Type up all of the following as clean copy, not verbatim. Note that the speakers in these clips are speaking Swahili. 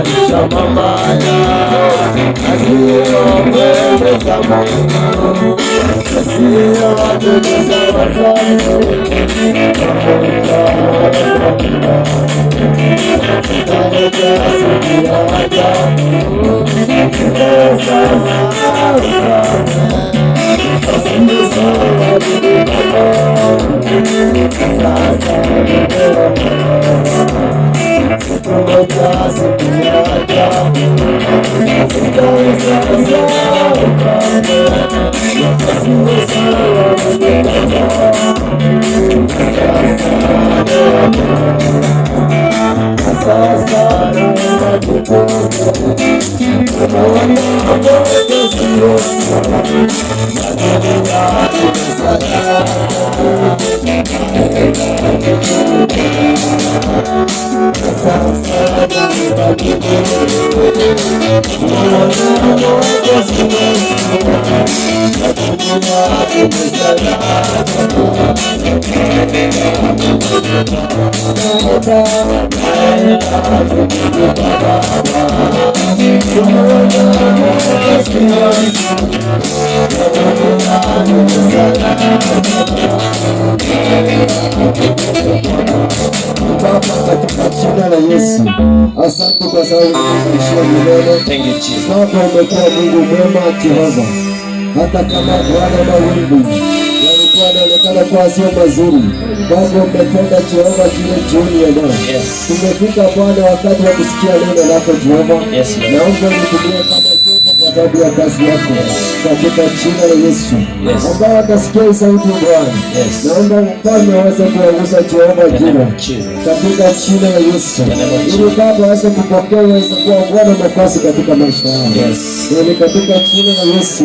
kutenganisha mabaya, asiyopendeza Mungu, asiyowapendeza wazazi, pamoja tutaleta siku ya ajabu. Katika jina la Yesu, asante kwa sababu umetuishia milele. Baba, umekuwa Mungu mwema Jehova, hata kama Bwana mawingu yalikuwa yanaonekana kuwa sio mazuri, Baba umetenda Jehova kile jioni ya leo. Tumefika Bwana wakati wa kusikia neno lako Jehova. Naomba nitumie kama chombo kwa sababu ya kazi yako, katika jina la Yesu. Ambao watasikia sauti ya Bwana, naomba mfalme aweze kuongoza Jehova jina, katika jina la Yesu, ili Baba aweze kupokea uweze kuwa Bwana mwokozi katika maisha yao. Ni katika jina la Yesu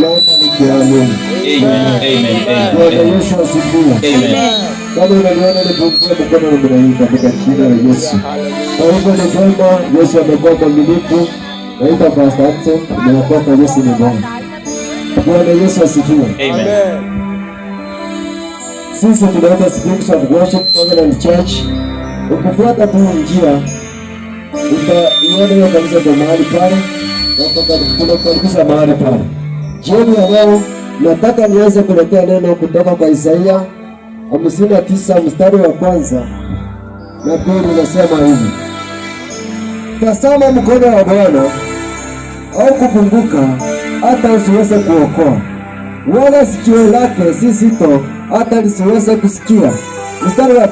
naomba nikiamini. Amen. Bwana Yesu asifiwe. Kama unaniona nipungue mkono namna hii katika jina la Yesu. Kwa hivyo ni kwamba Yesu amekuwa mwaminifu. Naitwa Pastor Anson, nimeokoka. Yesu ni Bwana. Bwana Yesu asifiwe. Amen. Sisi tunaita Springs of Worship Covenant Church. Ukifuata tu njia utaiona hiyo kanisa kwa mahali pale, na tunakaribisha mahali pale. Jioni ya leo nataka nianze kuletea neno kutoka kwa Isaia 59 mstari wa kwanza na pili. Nasema hivi: tazama mkono wa Bwana au kupunguka hata usiweze kuokoa, wala sikio lake si zito hata lisiweze kusikia. Mstari wa